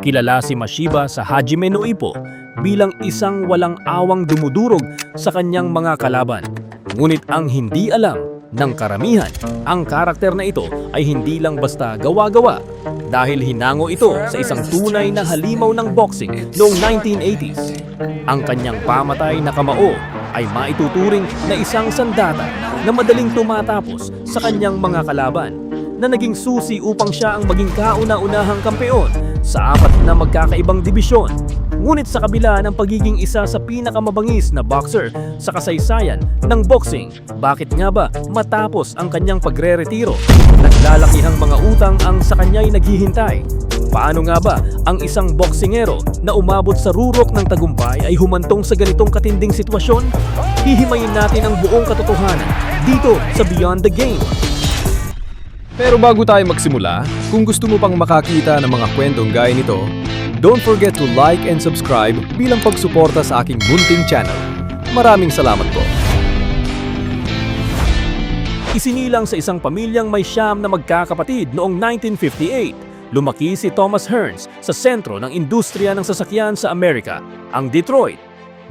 Kilala si Mashiba sa Hajime no Ippo bilang isang walang awang dumudurog sa kanyang mga kalaban. Ngunit ang hindi alam ng karamihan, ang karakter na ito ay hindi lang basta gawa-gawa dahil hinango ito sa isang tunay na halimaw ng boxing noong 1980s. Ang kanyang pamatay na kamao ay maituturing na isang sandata na madaling tumatapos sa kanyang mga kalaban na naging susi upang siya ang maging kauna-unahang kampeon sa 4 na magkakaibang dibisyon. Ngunit sa kabila ng pagiging isa sa pinakamabangis na boxer sa kasaysayan ng boxing, bakit nga ba matapos ang kanyang pagre-retiro, naglalakihang mga utang ang sa kanya'y naghihintay? Paano nga ba ang isang boksingero na umabot sa rurok ng tagumpay ay humantong sa ganitong katinding sitwasyon? Hihimayin natin ang buong katotohanan dito sa Beyond the Game. Pero bago tayo magsimula, kung gusto mo pang makakita ng mga kwentong gaya nito, don't forget to like and subscribe bilang pagsuporta sa aking munting channel. Maraming salamat po. Isinilang sa isang pamilyang may 9 na magkakapatid noong 1958, lumaki si Thomas Hearns sa sentro ng industriya ng sasakyan sa Amerika, ang Detroit.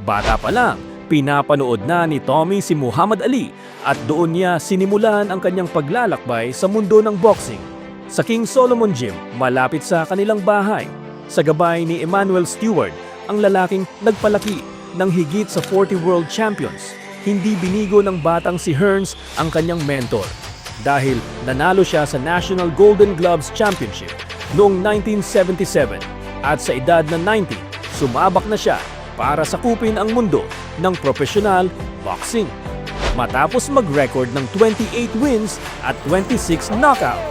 Bata pa lang, pinapanood na ni Tommy si Muhammad Ali at doon niya sinimulan ang kanyang paglalakbay sa mundo ng boxing. Sa King Solomon Gym, malapit sa kanilang bahay, sa gabay ni Emanuel Stewart, ang lalaking nagpalaki ng higit sa 40 world champions. Hindi binigo ng batang si Hearns ang kanyang mentor dahil nanalo siya sa National Golden Gloves Championship noong 1977 at sa edad na 90, sumabak na siya para sakupin ang mundo ng professional boxing. Matapos mag-record ng 28 wins at 26 knockout,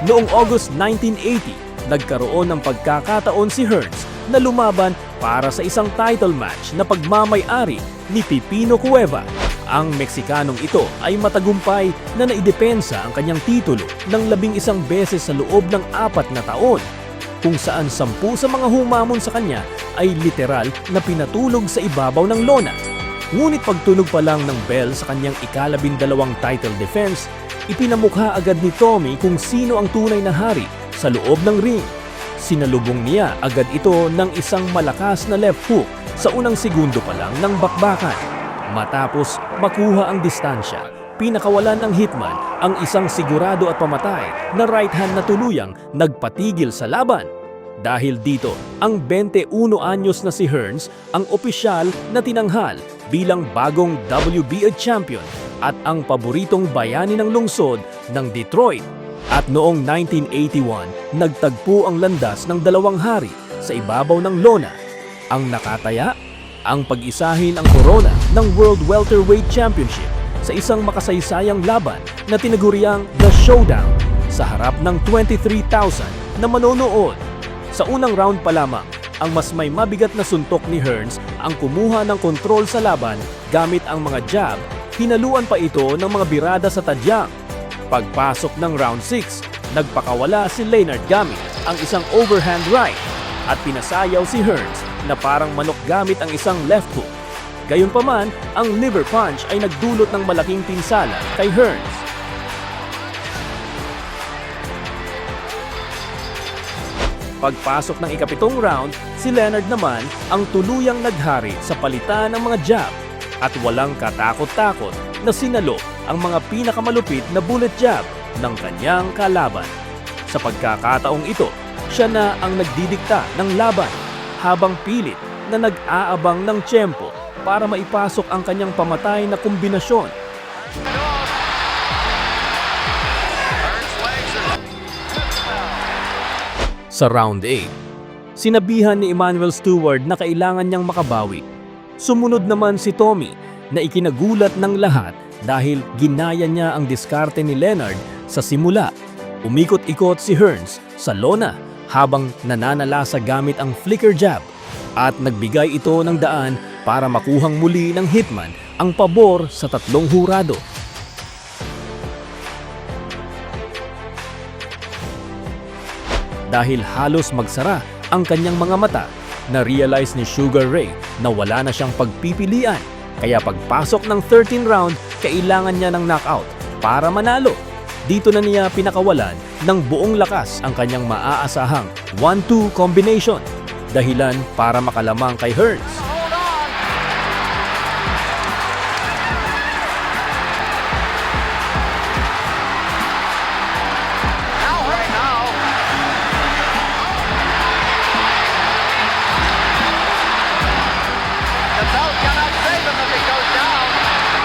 noong August 1980, nagkaroon ng pagkakataon si Hearns na lumaban para sa isang title match na pagmamay-ari ni Pipino Cueva. Ang Meksikanong ito ay matagumpay na naidepensa ang kanyang titulo ng 11 beses sa loob ng 4 na taon, kung saan 10 sa mga humamon sa kanya ay literal na pinatulog sa ibabaw ng lona. Ngunit pagtunog pa lang ng bell sa kanyang ika-12 title defense, ipinamukha agad ni Tommy kung sino ang tunay na hari sa loob ng ring. Sinalubong niya agad ito ng isang malakas na left hook sa unang segundo pa lang ng bakbakan. Matapos makuha ang distansya, pinakawalan ng hitman ang isang sigurado at pamatay na right hand na tuluyang nagpatigil sa laban. Dahil dito, ang 21 anyos na si Hearns ang opisyal na tinanghal bilang bagong WBA champion at ang paboritong bayani ng lungsod ng Detroit. At noong 1981, nagtagpo ang landas ng 2 hari sa ibabaw ng lona. Ang nakataya, ang pag-isahin ang korona ng World Welterweight Championship sa isang makasaysayang laban na tinaguriang The Showdown sa harap ng 23,000 na manonood. Sa unang round pa lamang, ang mas may mabigat na suntok ni Hearns ang kumuha ng kontrol sa laban gamit ang mga jab, hinaluan pa ito ng mga birada sa tadyang. Pagpasok ng round 6, nagpakawala si Leonard gamit ang isang overhand right at pinasayaw si Hearns na parang manok gamit ang isang left hook. Gayunpaman, ang liver punch ay nagdulot ng malaking pinsala kay Hearns. Pagpasok ng ika-7 round, si Leonard naman ang tuluyang naghari sa palitan ng mga jab at walang katakot-takot na sinalo ang mga pinakamalupit na bullet jab ng kanyang kalaban. Sa pagkakataong ito, siya na ang nagdidikta ng laban habang pilit na nag-aabang ng tiyempo para maipasok ang kanyang pamatay na kombinasyon. Sa round 8, sinabihan ni Emanuel Stewart na kailangan niyang makabawi. Sumunod naman si Tommy na ikinagulat ng lahat dahil ginaya niya ang diskarte ni Leonard sa simula. Umikot-ikot si Hearns sa lona habang nananalasa gamit ang flicker jab at nagbigay ito ng daan para makuhang muli ng hitman ang pabor sa 3 hurado. Dahil halos magsara ang kanyang mga mata, na-realize ni Sugar Ray na wala na siyang pagpipilian. Kaya pagpasok ng 13th round, kailangan niya ng knockout para manalo. Dito na niya pinakawalan ng buong lakas ang kanyang maaasahang 1-2 combination, dahilan para makalamang kay Hearns.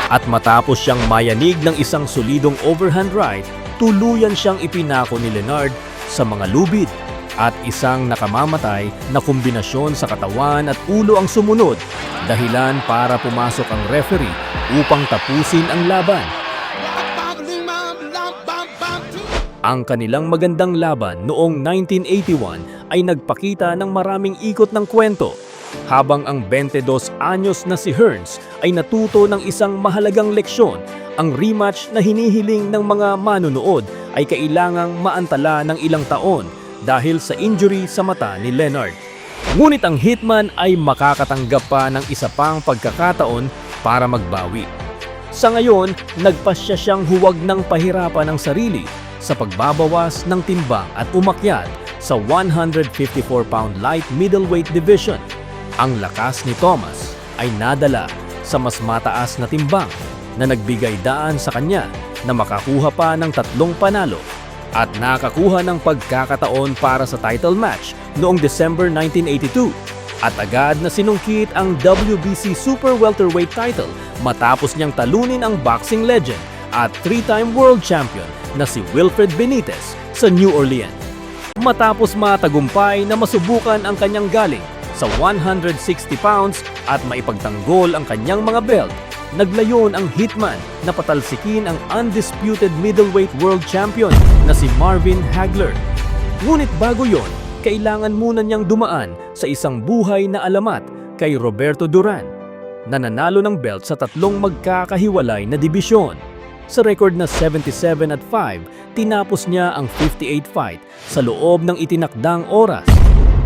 At matapos siyang mayanig ng isang solidong overhand right, tuluyan siyang ipinako ni Leonard sa mga lubid at isang nakamamatay na kombinasyon sa katawan at ulo ang sumunod, dahilan para pumasok ang referee upang tapusin ang laban. Ang kanilang magandang laban noong 1981 ay nagpakita ng maraming ikot ng kwento, habang ang 22 anyos na si Hearns ay natuto ng isang mahalagang leksyon. Ang rematch na hinihiling ng mga manunood ay kailangang maantala ng ilang taon dahil sa injury sa mata ni Leonard. Ngunit ang Hitman ay makakatanggap pa ng isa pang pagkakataon para magbawi. Sa ngayon, nagpasya siyang huwag ng pahirapan ang sarili sa pagbabawas ng timbang at umakyat sa 154-pound light middleweight division. Ang lakas ni Thomas ay nadala sa mas mataas na timbang na nagbigay daan sa kanya na makakuha pa ng 3 panalo at nakakuha ng pagkakataon para sa title match noong December 1982 at agad na sinungkit ang WBC Super Welterweight title matapos niyang talunin ang boxing legend at 3-time world champion na si Wilfred Benitez sa New Orleans. Matapos matagumpay na masubukan ang kanyang galing sa 160 pounds at maipagtanggol ang kanyang mga belt, naglayon ang Hitman na patalsikin ang undisputed middleweight world champion na si Marvin Hagler. Ngunit bago yon, kailangan muna niyang dumaan sa isang buhay na alamat kay Roberto Duran, na nanalo ng belt sa 3 magkakahiwalay na dibisyon. Sa record na 77-5, tinapos niya ang 58 fight sa loob ng itinakdang oras.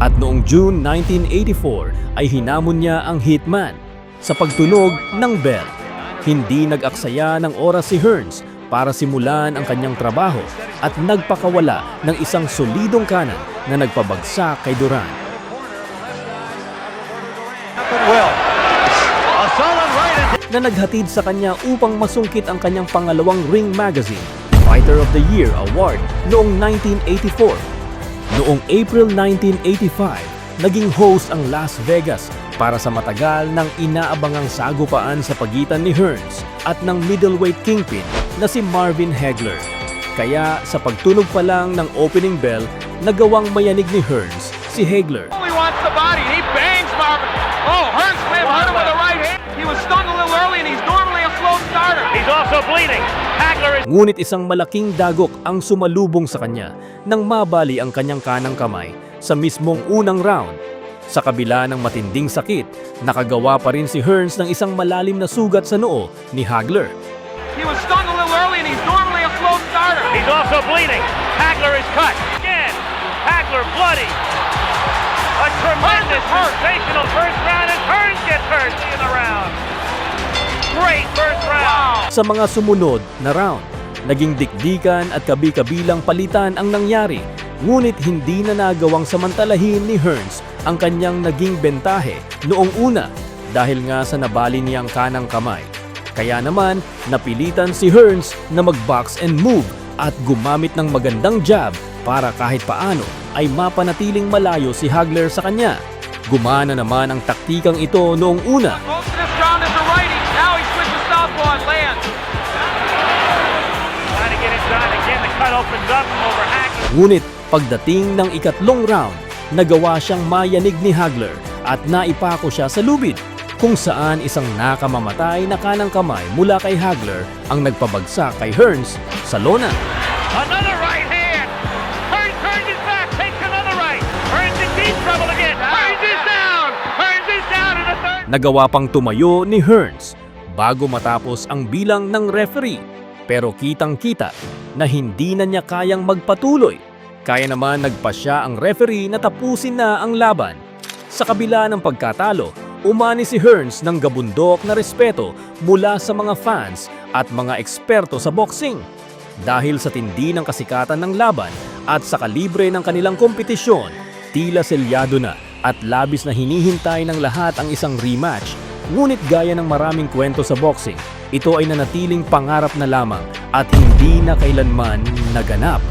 At noong June 1984 ay hinamon niya ang Hitman sa pagtunog ng bell. Hindi nag-aksaya ng oras si Hearns para simulan ang kanyang trabaho at nagpakawala ng isang solidong kanan na nagpabagsak kay Duran. Na naghatid sa kanya upang masungkit ang kanyang pangalawang Ring Magazine Fighter of the Year Award noong 1984. Noong April 1985, naging host ang Las Vegas para sa matagal ng inaabangang sagupaan sa pagitan ni Hearns at ng middleweight kingpin na si Marvin Hagler. Kaya sa pagtunog pa lang ng opening bell, nagawang mayanig ni Hearns si Hagler. He wants the body. He bangs Marvin. Oh, Hearns hit him with the right hand. He was stunned a little early and he's normally a slow starter. He's also bleeding. Hagler is... Ngunit isang malaking dagok ang sumalubong sa kanya nang mabali ang kanyang kanang kamay sa mismong unang round. Sa kabila ng matinding sakit, nakagawa pa rin si Hearns ng isang malalim na sugat sa noo ni Hagler. He was stunned a little early and he's normally a slow starter. He's also bleeding. Hagler is cut. Again. Hagler bloody. A tremendous sensational first round and Hearns gets hurt in the round. Great first round. Sa mga sumunod na round, naging dikdikan at kabi-kabilang palitan ang nangyari, ngunit hindi na nagawang samantalahin ni Hearns ang kanyang naging bentahe noong una dahil nga sa nabali niyang kanang kamay. Kaya naman, napilitan si Hearns na mag-box and move at gumamit ng magandang jab para kahit paano ay mapanatiling malayo si Hagler sa kanya. Gumana naman ang taktikang ito noong una. Most of this round is a righty. Now he switches southpaw and lands. Trying to get inside again. The cut opens up over Hagler. Ngunit pagdating ng ikatlong round, nagawa siyang mayanig ni Hagler at naipako siya sa lubid, kung saan isang nakamamatay na kanang kamay mula kay Hagler ang nagpabagsak kay Hearns sa lona. Another right hand. Hearns turns his back, takes another right. Hearns in deep trouble again. Hearns is down. Hearns is down in the third. Nagawa pang tumayo ni Hearns bago matapos ang bilang ng referee, pero kitang-kita na hindi na niya kayang magpatuloy. Kaya naman nagpasya ang referee na tapusin na ang laban. Sa kabila ng pagkatalo, umani si Hearns ng gabundok na respeto mula sa mga fans at mga eksperto sa boxing. Dahil sa tindi ng kasikatan ng laban at sa kalibre ng kanilang kompetisyon, tila selyado na at labis na hinihintay ng lahat ang isang rematch. Ngunit gaya ng maraming kwento sa boxing, ito ay nanatiling pangarap na lamang at hindi na kailanman naganap.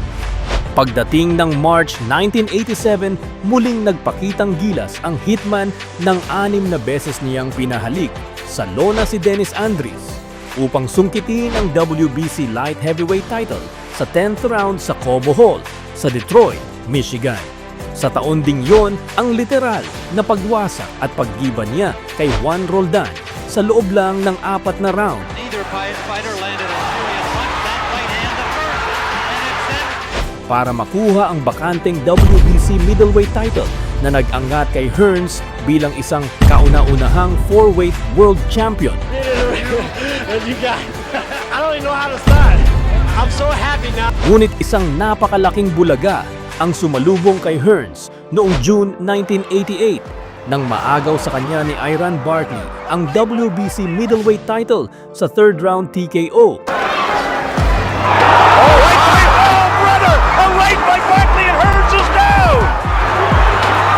Pagdating ng March 1987, muling nagpakitang gilas ang Hitman ng 6 na beses niyang pinahalik sa lona si Dennis Andries upang sungkitin ang WBC Light Heavyweight title sa 10th round sa Cobo Hall sa Detroit, Michigan. Sa taon ding yon ang literal na pagwasak at paggiba niya kay Juan Roldan sa loob lang ng 4 na round. Neither fighter landed a serious punch. That right hand the first, and it's set. Para makuha ang bakanteng WBC middleweight title na nag-angat kay Hearns bilang isang kauna-unahang 4-weight world champion. You guys, I don't even know how to start. I'm so happy now. Ngunit isang napakalaking bulaga ang sumalubong kay Hearns noong June 1988 nang maagaw sa kanya ni Iran Barkley ang WBC middleweight title sa 3rd round TKO. A right by Barkley and Hearns is down!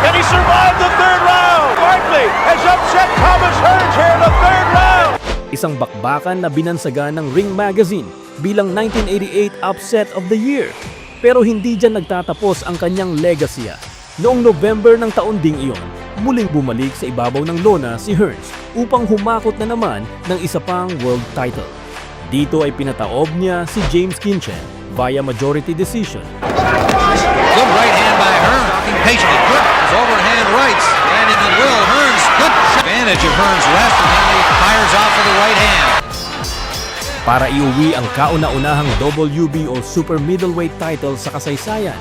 Can he survive the 3rd round? Barkley has upset Thomas Hearns here in the 3rd round! Isang bakbakan na binansagan ng Ring Magazine bilang 1988 Upset of the Year. Pero hindi dyan nagtatapos ang kanyang legacy. Noong November ng taon ding iyon, muling bumalik sa ibabaw ng lona si Hearns upang humakot na naman ng isa pang world title. Dito ay pinataob niya si James Kinchen via majority decision. Good right hand by Hearns. Talking patiently. Good. His overhand rights. Landing at will. Hearns. Good advantage of Hearns' left. And now he fires off with the right hand. Para iuwi ang kauna-unahang WBO Super Middleweight title sa kasaysayan.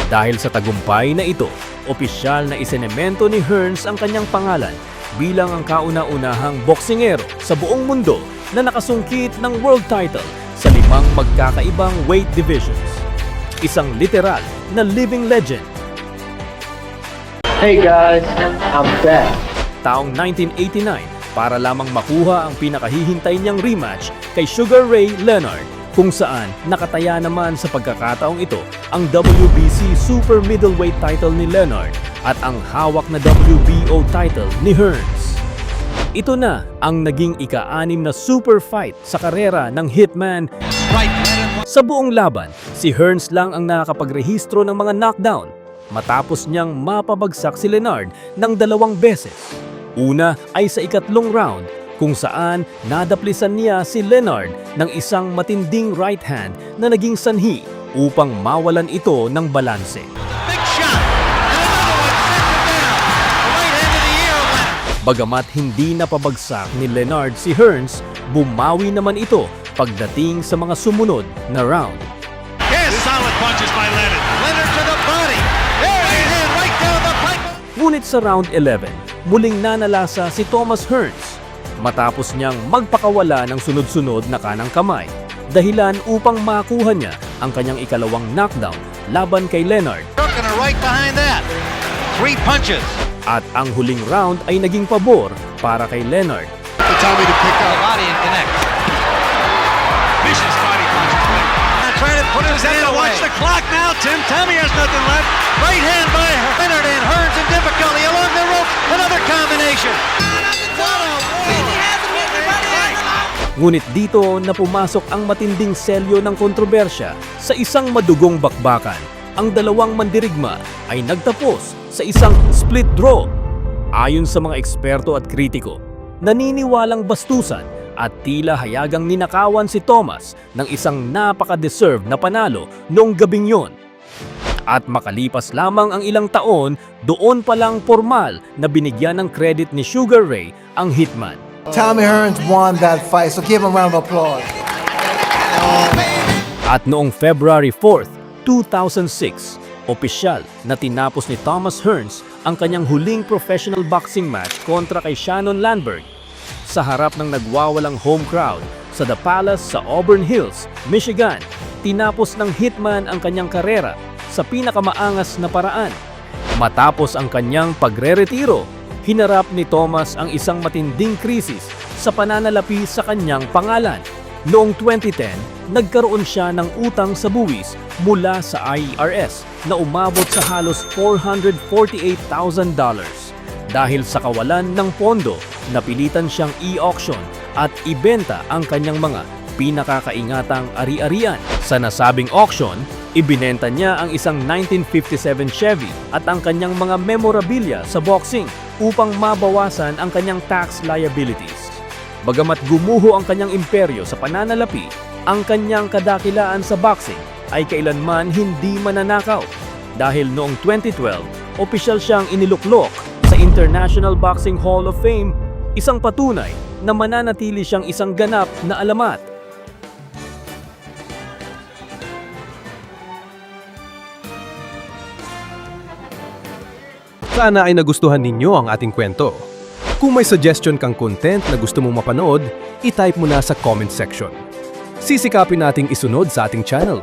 Dahil sa tagumpay na ito, opisyal na isenemento ni Hearns ang kanyang pangalan bilang ang kauna-unahang boksingero sa buong mundo na nakasungkit ng world title sa 5 magkakaibang weight divisions. Isang literal na living legend. Hey guys, I'm back. Taong 1989 para lamang makuha ang pinakahihintay niyang rematch kay Sugar Ray Leonard, kung saan nakataya naman sa pagkakataong ito ang WBC Super Middleweight title ni Leonard at ang hawak na WBO title ni Hearns. Ito na ang naging ika-6 na super fight sa karera ng Hitman. Sa buong laban, si Hearns lang ang nakakapagrehistro ng mga knockdown matapos niyang mapabagsak si Leonard ng 2 beses. Una ay sa ikatlong round kung saan nadaplisan niya si Leonard ng isang matinding right hand na naging sanhi upang mawalan ito ng balanse. Big shot. And another one sets it down. The right hand of the year winner. Bagamat hindi napabagsak ni Leonard si Hearns, bumawi naman ito pagdating sa mga sumunod na round. Yes, solid punches by Leonard. Leonard to the body. There it is. Right down the pipe. Ngunit sa round 11, muling nanalasa si Thomas Hearns matapos niyang magpakawala ng sunod-sunod na kanang kamay, dahilan upang makuha niya ang kanyang ikalawang knockdown laban kay Leonard. Hook and a right behind that. 3 punches. At ang huling round ay naging pabor para kay Leonard. Tommy to pick up. Body and connect. Vicious body punches. Now trying to put his hand away. Watch the clock now, Tim. Tommy has nothing left. Right hand by Leonard and Hearns in difficulty along the rope. Another combination. Ngunit dito na pumasok ang matinding selyo ng kontrobersya sa isang madugong bakbakan. Ang dalawang mandirigma ay nagtapos sa isang split draw. Ayon sa mga eksperto at kritiko, naniniwalang bastusan at tila hayagang ninakawan si Thomas ng isang napaka-deserve na panalo noong gabing yon. At makalipas lamang ang ilang taon, doon palang formal na binigyan ng credit ni Sugar Ray ang Hitman. Tommy Hearns won that fight, so give him a round of applause. At noong February 4th, 2006, opisyal na tinapos ni Thomas Hearns ang kanyang huling professional boxing match kontra kay Shannon Landberg sa harap ng nagwawalang home crowd sa The Palace sa Auburn Hills, Michigan. Tinapos ng Hitman ang kanyang karera sa pinakamaangas na paraan. Matapos ang kanyang pagre-retiro, hinarap ni Thomas ang isang matinding krisis sa pananalapi sa kanyang pangalan. Noong 2010, nagkaroon siya ng utang sa buwis mula sa IRS na umabot sa halos $448,000. Dahil sa kawalan ng pondo, napilitan siyang i-auction at ibenta ang kanyang mga pinakakaingatang ari-arian. Sa nasabing auction, ibinenta niya ang isang 1957 Chevy at ang kanyang mga memorabilia sa boxing upang mabawasan ang kanyang tax liabilities. Bagamat gumuho ang kanyang imperyo sa pananalapi, ang kanyang kadakilaan sa boxing ay kailanman hindi mananakaw. Dahil noong 2012, opisyal siyang iniluklok sa International Boxing Hall of Fame, isang patunay na mananatili siyang isang ganap na alamat. Sana ay nagustuhan ninyo ang ating kwento. Kung may suggestion kang content na gusto mong mapanood, i-type mo na sa comment section. Sisikapin nating isunod sa ating channel.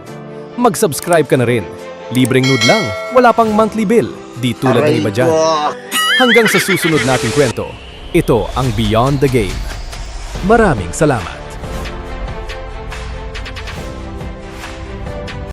Mag-subscribe ka na rin. Libreng nude lang, wala pang monthly bill, di tulad ng iba dyan. Hanggang sa susunod nating kwento, ito ang Beyond the Game. Maraming salamat.